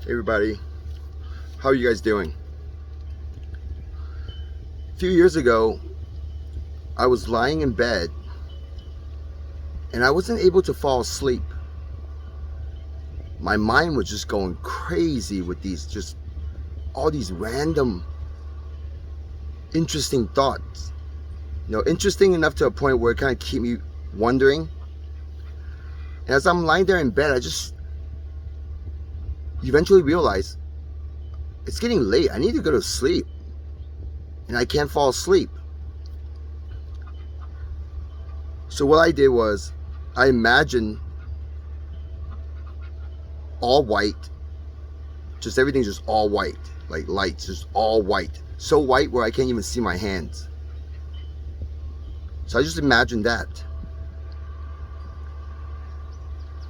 Hey everybody, how are you guys doing? A few years ago, I was lying in bed and I wasn't able to fall asleep. My mind was just going crazy with all these random, interesting thoughts. Interesting enough to a point where it kind of keep me wondering. And as I'm lying there in bed, I just eventually realized it's getting late. I need to go to sleep. And I can't fall asleep. So what I did was I imagined all white, just everything's just all white, like lights, just all white. So white where I can't even see my hands. So I just imagined that.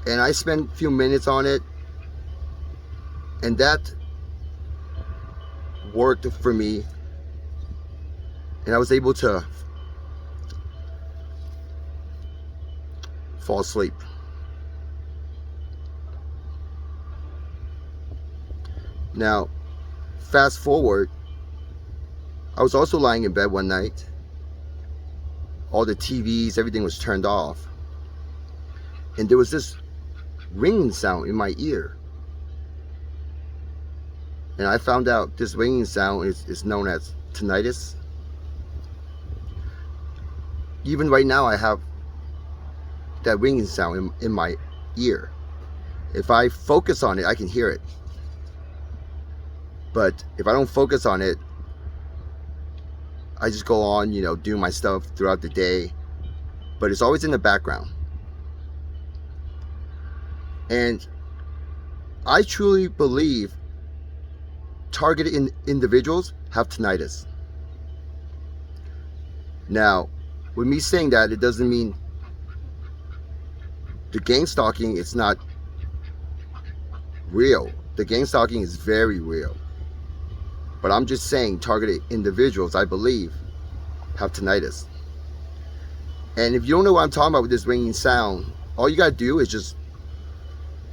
And I spent a few minutes on it. And that worked for me. And I was able to fall asleep. Now, fast forward, I was also lying in bed one night. All the TVs, everything was turned off. And there was this ringing sound in my ear. And I found out this ringing sound is known as tinnitus. Even right now, I have that ringing sound in my ear. If I focus on it, I can hear it. But if I don't focus on it, I just go on, doing my stuff throughout the day. But it's always in the background. And I truly believe targeted individuals have tinnitus. Now, with me saying that, it doesn't mean the gang stalking is not real. The gang stalking is very real. But I'm just saying targeted individuals, I believe, have tinnitus. And if you don't know what I'm talking about with this ringing sound, all you gotta do is just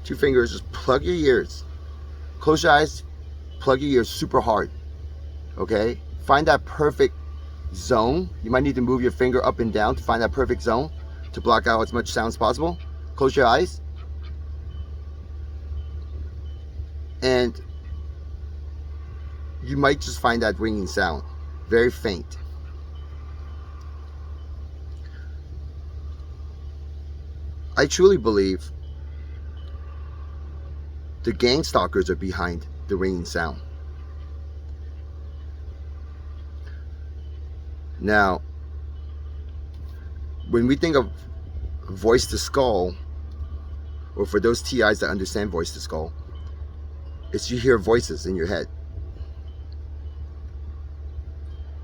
2 fingers, just plug your ears. Close your eyes, plug your ears super hard. Okay? Find that perfect zone. You might need to move your finger up and down to find that perfect zone to block out as much sound as possible. Close your eyes. And you might just find that ringing sound. Very faint. I truly believe the gang stalkers are behind the ringing sound. Now, when we think of voice to skull, or for those TIs that understand voice to skull, it's you hear voices in your head.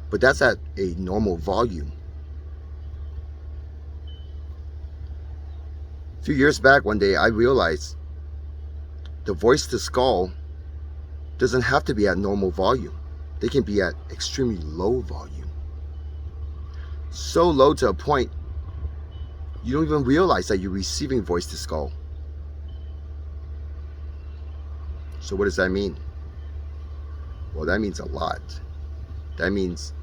But that's at a normal volume. A few years back, one day, I realized the voice to skull doesn't have to be at normal volume. They can be at extremely low volume. So low to a point you don't even realize that you're receiving voice to skull. So what does that mean? Well, that means a lot. That means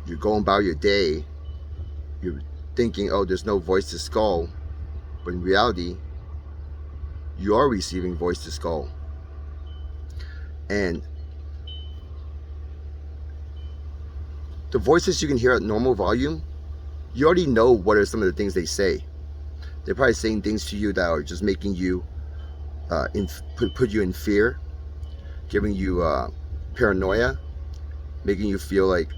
you're going about your day, you're thinking, oh, there's no voice to skull, but in reality, you are receiving voice to skull. And the voices you can hear at normal volume, you already know what are some of the things they say. They're probably saying things to you that are just making you, put you in fear, giving you paranoia, making you feel like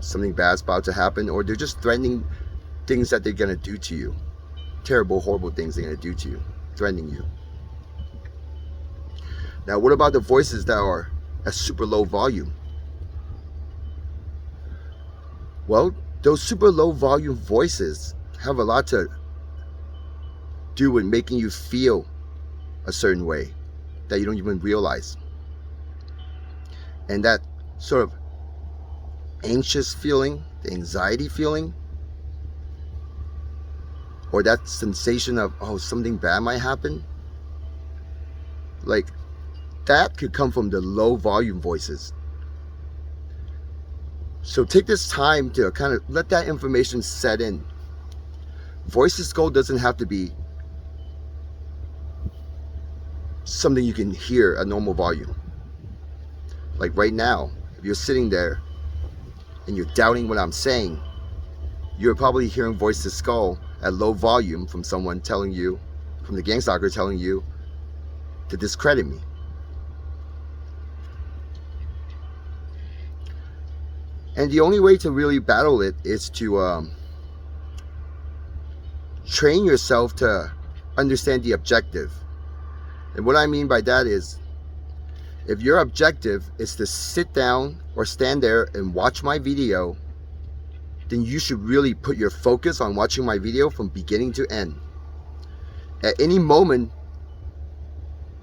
something bad's about to happen, or they're just threatening things that they're gonna do to you. Terrible, horrible things they're gonna do to you, threatening you. Now, what about the voices that are at super low volume? Well, those super low volume voices have a lot to do with making you feel a certain way that you don't even realize. And that sort of anxious feeling, the anxiety feeling, or that sensation of, oh, something bad might happen, Like, that could come from the low volume voices. So take this time to kind of let that information set in. Voice to skull doesn't have to be something you can hear at normal volume. Like right now, if you're sitting there and you're doubting what I'm saying, you're probably hearing voice to skull at low volume from someone telling you, from the gang stalker telling you to discredit me. And the only way to really battle it is to train yourself to understand the objective. And what I mean by that is, if your objective is to sit down or stand there and watch my video, then you should really put your focus on watching my video from beginning to end. At any moment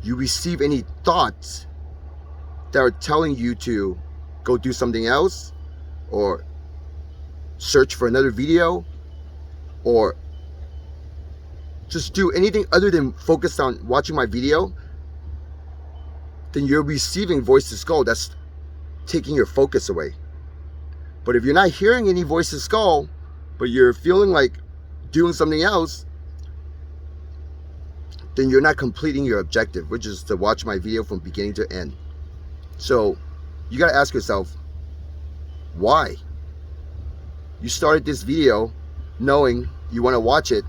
you receive any thoughts that are telling you to go do something else, or search for another video, or just do anything other than focus on watching my video, then you're receiving voice to skull that's taking your focus away. But if you're not hearing any voice to skull, but you're feeling like doing something else, then you're not completing your objective, which is to watch my video from beginning to end. So you got to ask yourself, why? You started this video knowing you want to watch it,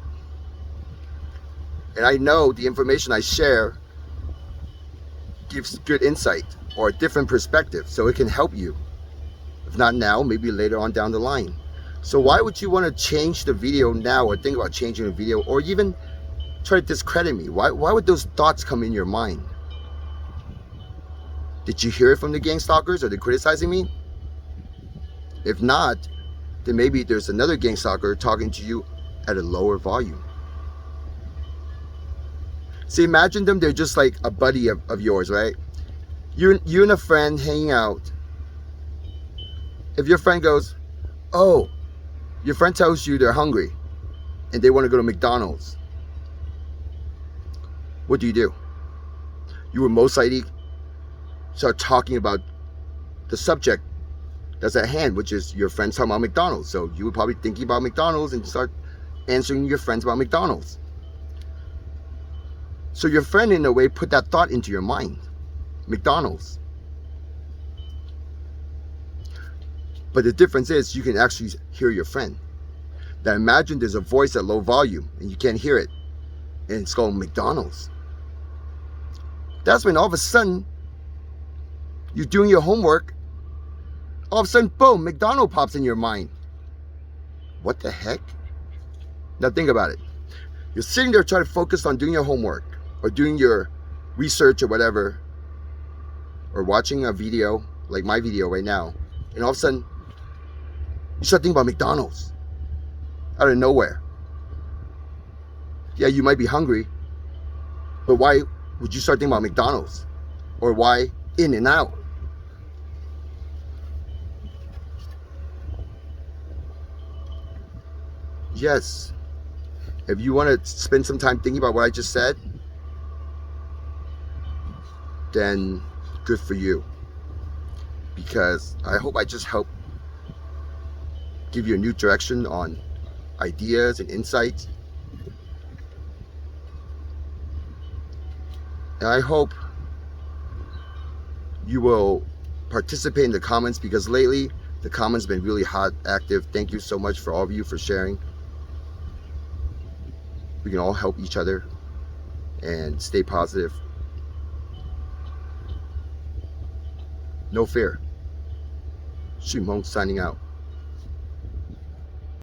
and I know the information I share gives good insight or a different perspective, so it can help you. If not now, maybe later on down the line. So why would you want to change the video now, or think about changing the video, or even try to discredit me? Why would those thoughts come in your mind? Did you hear it from the gang stalkers? Are they criticizing me? If not, then maybe there's another gang stalker talking to you at a lower volume. See, imagine them, they're just like a buddy of yours, right? You and a friend hanging out. If your friend goes, oh, your friend tells you they're hungry and they want to go to McDonald's, what do? You would most likely start talking about the subject that's at hand, which is your friends talking about McDonald's. So you would probably thinking about McDonald's and start answering your friends about McDonald's. So your friend, in a way, put that thought into your mind, McDonald's. But the difference is you can actually hear your friend. Now imagine there's a voice at low volume and you can't hear it, and it's called McDonald's. That's when all of a sudden you're doing your homework, all of a sudden, boom, McDonald's pops in your mind. What the heck? Now think about it. You're sitting there trying to focus on doing your homework or doing your research or whatever, or watching a video like my video right now, and all of a sudden you start thinking about McDonald's out of nowhere. Yeah, you might be hungry, but why would you start thinking about McDonald's? Or why In-N-Out? Yes, if you want to spend some time thinking about what I just said, then good for you. Because I hope I just helped give you a new direction on ideas and insights. And I hope you will participate in the comments, because lately the comments have been really hot, active. Thank you so much for all of you for sharing. We can all help each other and stay positive. No fear. Xu Meng signing out.